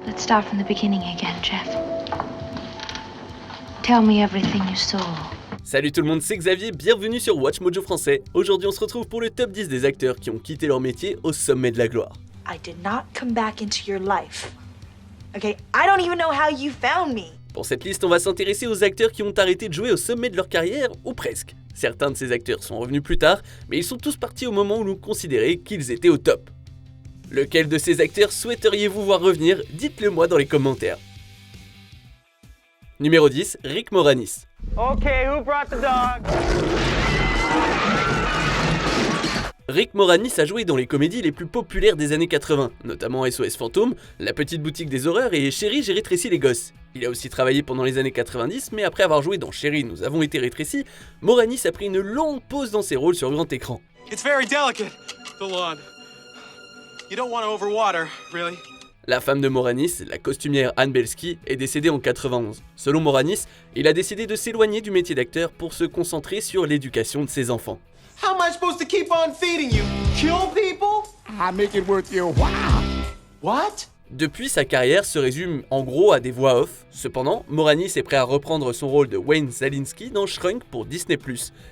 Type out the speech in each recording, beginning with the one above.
Let's start from the beginning again, Jeff. Tell me everything you saw. Salut tout le monde, c'est Xavier, bienvenue sur Watch Mojo Français. Aujourd'hui on se retrouve pour le top 10 des acteurs qui ont quitté leur métier au sommet de la gloire. I did not come back into your life. Okay, I don't even know how you found me. Pour cette liste, on va s'intéresser aux acteurs qui ont arrêté de jouer au sommet de leur carrière, ou presque. Certains de ces acteurs sont revenus plus tard, mais ils sont tous partis au moment où l'on considérait qu'ils étaient au top. Lequel de ces acteurs souhaiteriez-vous voir revenir? Dites-le moi dans les commentaires. Numéro 10, Rick Moranis. Okay, who brought the dog? Rick Moranis a joué dans les comédies les plus populaires des années 80, notamment SOS Fantôme, La Petite Boutique des Horreurs et Chérie, j'ai rétréci les gosses. Il a aussi travaillé pendant les années 90, mais après avoir joué dans Chérie, nous avons été rétrécis, Moranis a pris une longue pause dans ses rôles sur grand écran. It's very delicate, the lawn. You don't want to overwater, really. La femme de Moranis, la costumière Anne Belsky, est décédée en 91. Selon Moranis, il a décidé de s'éloigner du métier d'acteur pour se concentrer sur l'éducation de ses enfants. How am I supposed to keep on feeding you? Kill people? I make it worth your while. What? Depuis, sa carrière se résume en gros à des voix off. Cependant, Moranis est prêt à reprendre son rôle de Wayne Szalinski dans Shrunk pour Disney+.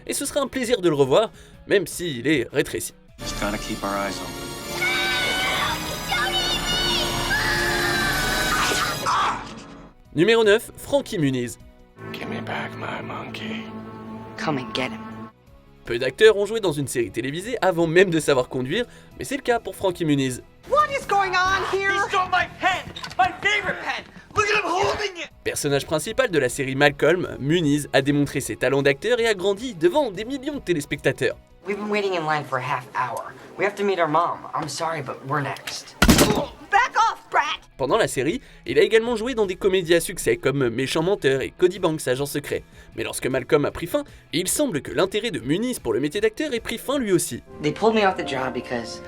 Et ce sera un plaisir de le revoir, même s'il est rétréci. Just gotta keep our eyes open. Numéro 9, Frankie Muniz. Give me back my monkey. Come and get him. Peu d'acteurs ont joué dans une série télévisée avant même de savoir conduire, mais c'est le cas pour Frankie Muniz. What is going on here? He stole my pen! My favorite pen! Look at him holding it! Personnage principal de la série Malcolm, Muniz a démontré ses talents d'acteur et a grandi devant des millions de téléspectateurs. We've been waiting in line for a half hour. We have to meet our mom. I'm sorry, but we're next. Back off, brat! Pendant la série, il a également joué dans des comédies à succès comme Méchant Menteur et Cody Banks, agent secret. Mais lorsque Malcolm a pris fin, il semble que l'intérêt de Muniz pour le métier d'acteur ait pris fin lui aussi. They pulled me off the job because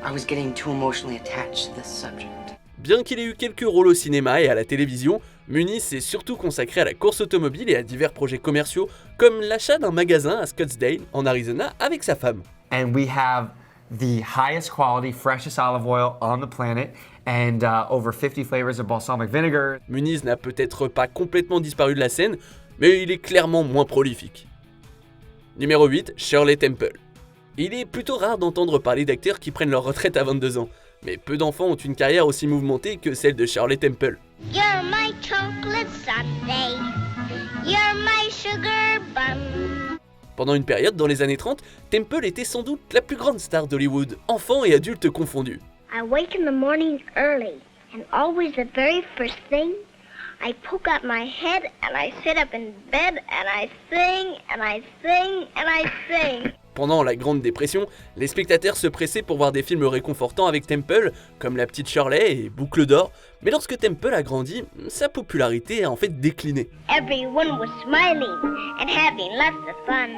I was getting too emotionally attached to this subject. Bien qu'il ait eu quelques rôles au cinéma et à la télévision, Muniz s'est surtout consacré à la course automobile et à divers projets commerciaux, comme l'achat d'un magasin à Scottsdale, en Arizona, avec sa femme. And we have the highest quality, freshest olive oil on the planet, and over 50 flavors of balsamic vinegar. Muniz n'a peut-être pas complètement disparu de la scène, mais il est clairement moins prolifique. Numéro 8, Shirley Temple. Il est plutôt rare d'entendre parler d'acteurs qui prennent leur retraite à 22 ans, mais peu d'enfants ont une carrière aussi mouvementée que celle de Shirley Temple. You're my chocolate sundae. You're my sugar bun. Pendant une période, dans les années 30, Temple était sans doute la plus grande star d'Hollywood, enfants et adultes confondus. I wake in the morning early, and always the very first thing, I poke out my head and I sit up in bed and I sing and I sing and I sing. Pendant la Grande Dépression, les spectateurs se pressaient pour voir des films réconfortants avec Temple, comme La Petite Shirley et Boucle d'Or, mais lorsque Temple a grandi, sa popularité a en fait décliné. Everyone was smiling and having lots of fun.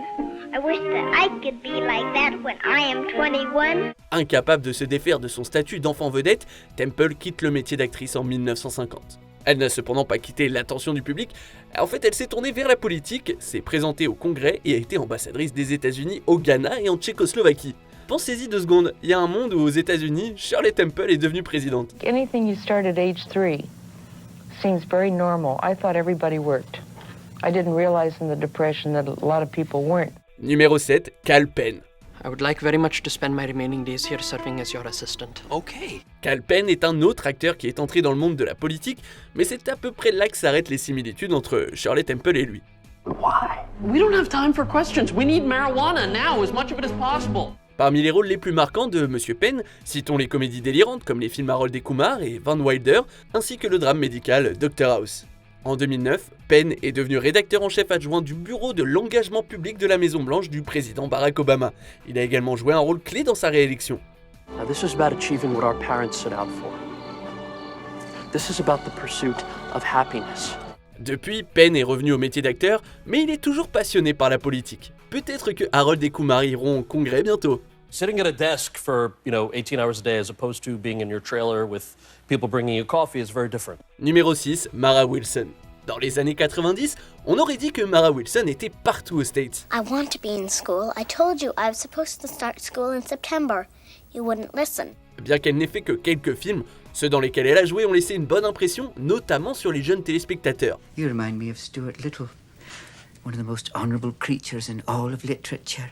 I wish that I could be like that when I am 21. Incapable de se défaire de son statut d'enfant vedette, Temple quitte le métier d'actrice en 1950. Elle n'a cependant pas quitté l'attention du public, en fait elle s'est tournée vers la politique, s'est présentée au Congrès et a été ambassadrice des États-Unis au Ghana et en Tchécoslovaquie. Pensez-y 2 secondes, il y a un monde où aux États-Unis, Shirley Temple est devenue présidente. Anything you start at age 3 seems very normal. I thought everybody worked. I didn't realize in the Depression that a lot of people weren't. Numéro 7, Kal Penn. I would like very much to spend my remaining days here serving as your assistant. Okay. Kal Penn est un autre acteur qui est entré dans le monde de la politique, mais c'est à peu près là que s'arrêtent les similitudes entre Shirley Temple et lui. Why? We don't have time for questions. We need marijuana now, as much of it as possible. Parmi les rôles les plus marquants de Monsieur Penn, citons les comédies délirantes comme les films Harold et Kumar et Van Wilder, ainsi que le drame médical Dr House. En 2009, Penn est devenu rédacteur en chef adjoint du bureau de l'engagement public de la Maison-Blanche du président Barack Obama. Il a également joué un rôle clé dans sa réélection. Now, this is about achieving what our parents set out for. This is about the pursuit of happiness. Depuis, Penn est revenu au métier d'acteur, mais il est toujours passionné par la politique. Peut-être que Harold et Kumar iront au Congrès bientôt. Sitting at a desk for, 18 hours a day as opposed to being in your trailer with people bringing you coffee is very different. Numéro 6, Mara Wilson. Dans les années 90, on aurait dit que Mara Wilson était partout aux States. I want to be in school. I told you I was supposed to start school in September. you wouldn't listen. Bien qu'elle n'ait fait que quelques films, ceux dans lesquels elle a joué ont laissé une bonne impression, notamment sur les jeunes téléspectateurs. You remind me of Stuart Little, one of the most honorable creatures in all of literature.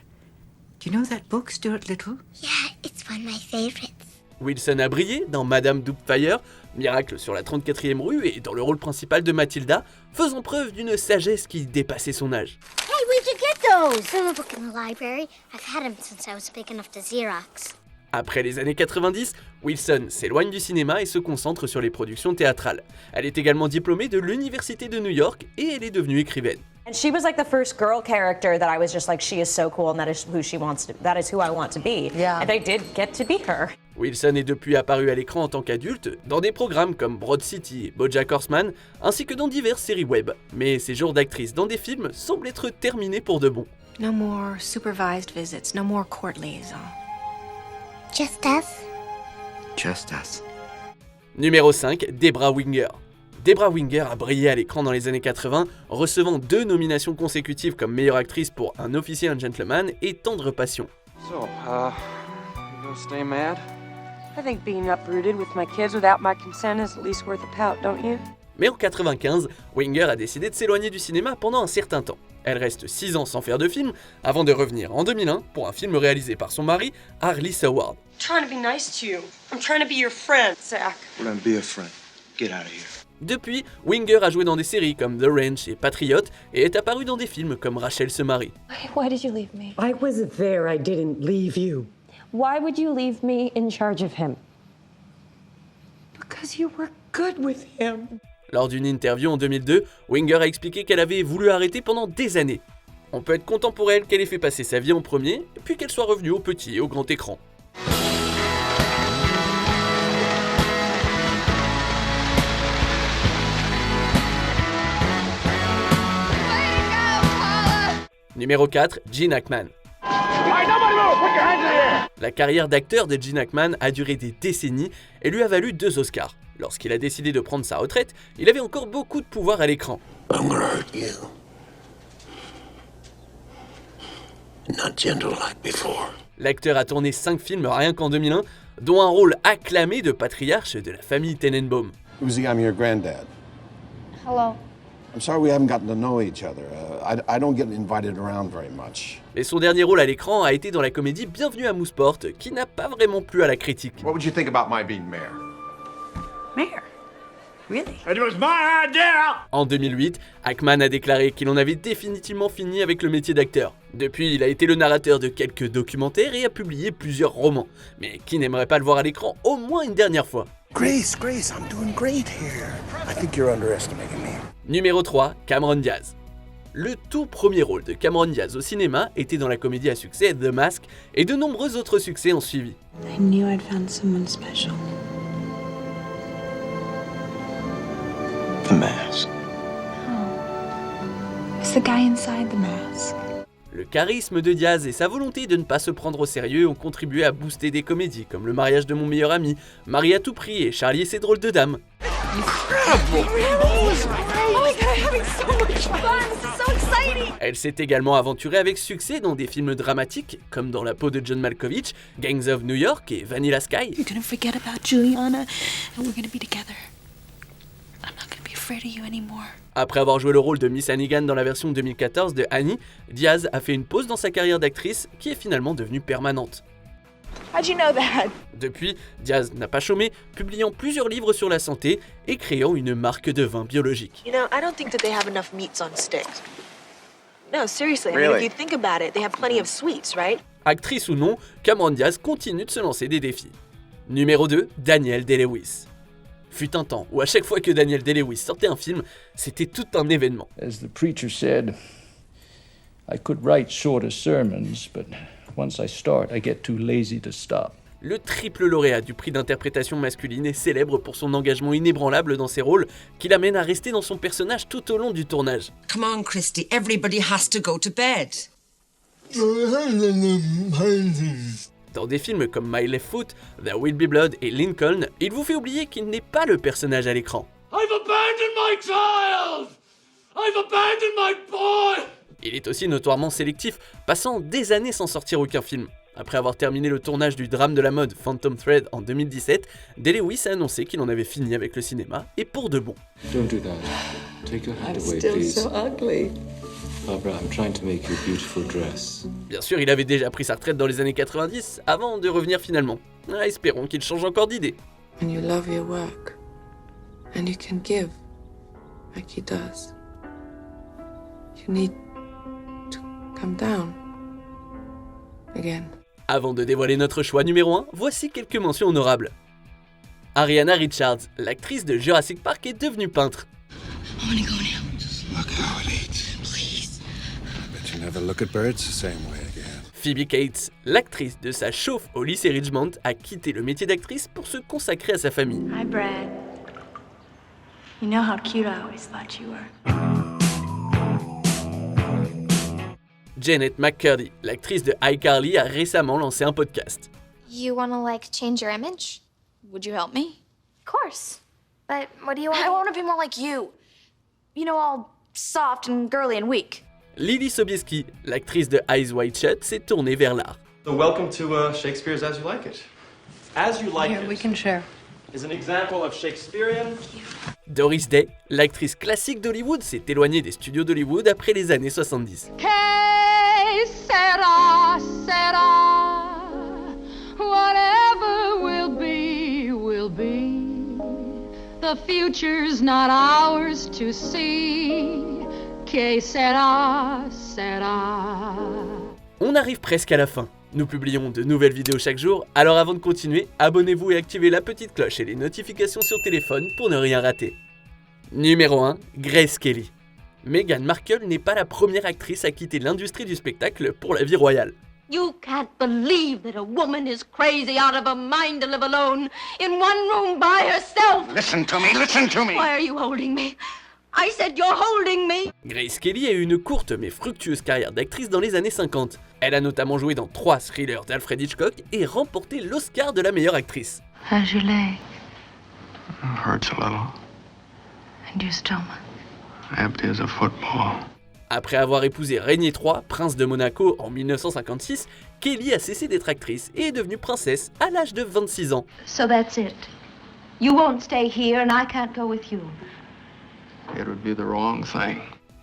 Do you know that book, Stuart Little? Yeah, it's one of my favorites. Wilson a brillé dans Madame Doubtfire, Miracle sur la 34e rue et dans le rôle principal de Mathilda, faisant preuve d'une sagesse qui dépassait son âge. Hey, where'd you get those? From a book in the library. I've had them since I was big enough to Xerox. Après les années 90, Wilson s'éloigne du cinéma et se concentre sur les productions théâtrales. Elle est également diplômée de l'Université de New York et elle est devenue écrivaine. And she was like the first girl character that I was just like, she is so cool and that is who I want to be. Yeah. And I did get to be her. Wilson est depuis apparue à l'écran en tant qu'adulte dans des programmes comme Broad City et BoJack Horseman, ainsi que dans diverses séries web. Mais ses jours d'actrice dans des films semblent être terminés pour de bon. No more supervised visits, no more court liaison. Just us? Just us. Numéro 5, Debra Winger. Debra Winger a brillé à l'écran dans les années 80, recevant 2 nominations consécutives comme meilleure actrice pour Un officier, un gentleman et Tendre passion. So, you gonna stay mad? I think being uprooted with my kids without my consent is at least worth a pout, don't you? Mais en 95, Winger a décidé de s'éloigner du cinéma pendant un certain temps. Elle reste 6 ans sans faire de film, avant de revenir en 2001 pour un film réalisé par son mari, Harley Saward. I'm trying to be nice to you. I'm trying to be your friend, Zach. Well, then be a friend. Get out of here. Depuis, Winger a joué dans des séries comme The Ranch et Patriot et est apparue dans des films comme Rachel se marie. Why did you leave me? I wasn't there. I didn't leave you. Why would you leave me in charge of him? Because you were good with him. Lors d'une interview en 2002, Winger a expliqué qu'elle avait voulu arrêter pendant des années. On peut être content pour elle qu'elle ait fait passer sa vie en premier, puis qu'elle soit revenue au petit et au grand écran. Numéro 4, Gene Hackman. La carrière d'acteur de Gene Hackman a duré des décennies et lui a valu 2 Oscars. Lorsqu'il a décidé de prendre sa retraite, il avait encore beaucoup de pouvoir à l'écran. L'acteur a tourné 5 films rien qu'en 2001, dont un rôle acclamé de patriarche de la famille Tenenbaum. Uzi, I'm your granddad. Hello. I'm sorry we haven't gotten to know each other. I don't get invited around very much. Et son dernier rôle à l'écran a été dans la comédie Bienvenue à Mouseport, qui n'a pas vraiment plu à la critique. What would you think about my being mayor? Mayor? Really? It was my idea! En 2008, Hackman a déclaré qu'il en avait définitivement fini avec le métier d'acteur. Depuis, il a été le narrateur de quelques documentaires et a publié plusieurs romans. Mais qui n'aimerait pas le voir à l'écran au moins une dernière fois? Grace, I'm doing great here. I think you're underestimating me. Numéro 3, Cameron Diaz. Le tout premier rôle de Cameron Diaz au cinéma était dans la comédie à succès The Mask et de nombreux autres succès ont suivi. I knew I'd found someone special. The mask. Oh. It's the guy inside the mask. Le charisme de Diaz et sa volonté de ne pas se prendre au sérieux ont contribué à booster des comédies comme Le mariage de mon meilleur ami, Marie à tout prix et Charlie et ses drôles de dames. Elle s'est également aventurée avec succès dans des films dramatiques comme Dans la peau de John Malkovich, Gangs of New York et Vanilla Sky. You're gonna forget about Juliana and we're gonna be together. I'm not gonna be afraid of you anymore. Après avoir joué le rôle de Miss Hannigan dans la version 2014 de Annie, Diaz a fait une pause dans sa carrière d'actrice qui est finalement devenue permanente. How'd you know that? Depuis, Diaz n'a pas chômé, publiant plusieurs livres sur la santé et créant une marque de vin biologique. You know, I don't think that they have enough meats on sticks. No, seriously. I mean, Really? if you think about it, they have plenty of sweets, right? Actrice ou non, Cameron Diaz continue de se lancer des défis. Numéro 2, Daniel Day-Lewis. Fut un temps où à chaque fois que Daniel Day-Lewis sortait un film, c'était tout un événement. As the preacher said, I could write shorter sermons, but once I start, I get too lazy to stop. Le triple lauréat du prix d'interprétation masculine est célèbre pour son engagement inébranlable dans ses rôles, qui l'amène à rester dans son personnage tout au long du tournage. Come on, Christy, everybody has to go to bed. Dans des films comme My Left Foot, There Will Be Blood et Lincoln, il vous fait oublier qu'il n'est pas le personnage à l'écran. I've abandoned my child! I've abandoned my boy! Il est aussi notoirement sélectif, passant des années sans sortir aucun film. Après avoir terminé le tournage du drame de la mode Phantom Thread en 2017, Day-Lewis a annoncé qu'il en avait fini avec le cinéma, et pour de bon. Don't do that. Take your hand away, please. Ugly. Barbara, I'm trying to make you a beautiful dress. Bien sûr, il avait déjà pris sa retraite dans les années 90, avant de revenir finalement. Espérons qu'il change encore d'idée. When you love your work, and you can give, like he does, you need to come down again. Avant de dévoiler notre choix numéro 1, voici quelques mentions honorables. Ariana Richards, l'actrice de Jurassic Park, est devenue peintre. Look how it eats. Please. I bet you never look at birds the same way again. Phoebe Cates, l'actrice de sa chauffe au lycée Ridgemont, a quitté le métier d'actrice pour se consacrer à sa famille. Hi, Brad. You know how cute I always thought you were. Janet McCurdy, l'actrice de iCarly, a récemment lancé un podcast. You wanna, change your image? Would you help me? Of course. But what do you want? I wanna be more like you. You know, all soft and girly and weak. Lily Sobieski, l'actrice de Eyes Wide Shut, s'est tournée vers l'art. So welcome to Shakespeare's As You Like It. As You Like It We can share. is an example of Shakespearean. Doris Day, l'actrice classique d'Hollywood, s'est éloignée des studios d'Hollywood après les années 70. Sera, sera. Whatever will be, will be. The future's not ours to see. Que sera, sera. On arrive presque à la fin. Nous publions de nouvelles vidéos chaque jour, alors avant de continuer, abonnez-vous et activez la petite cloche et les notifications sur téléphone pour ne rien rater. Numéro 1, Grace Kelly. Meghan Markle n'est pas la première actrice à quitter l'industrie du spectacle pour la vie royale. You can't believe that a woman is crazy out of her mind to live alone in one room by herself. Listen to me, listen to me. Why are you holding me? I said you're holding me. Grace Kelly a eu une courte mais fructueuse carrière d'actrice dans les années 50. Elle a notamment joué dans 3 thrillers d'Alfred Hitchcock et remporté l'Oscar de la meilleure actrice. How's your leg? Hurts a little. And your stomach? Empty as a football. Après avoir épousé Régnier III, prince de Monaco en 1956, Kelly a cessé d'être actrice et est devenue princesse à l'âge de 26 ans. So that's it. You won't stay here and I can't go with you. It would be the wrong thing.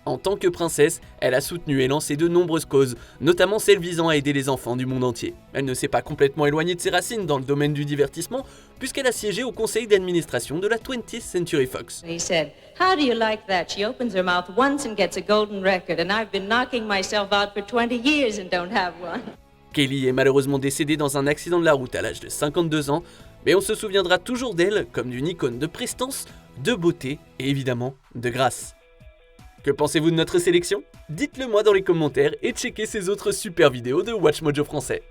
En tant que princesse, elle a soutenu et lancé de nombreuses causes, notamment celles visant à aider les enfants du monde entier. Elle ne s'est pas complètement éloignée de ses racines dans le domaine du divertissement, puisqu'elle a siégé au conseil d'administration de la 20th Century Fox. He said, "How do you like that? She opens her mouth once and gets a golden record, and I've been knocking myself out for 20 years and don't have one." Kelly est malheureusement décédée dans un accident de la route à l'âge de 52 ans, mais on se souviendra toujours d'elle comme d'une icône de prestance, de beauté et évidemment de grâce. Que pensez-vous de notre sélection ? Dites-le moi dans les commentaires et checkez ces autres super vidéos de Watch Mojo français.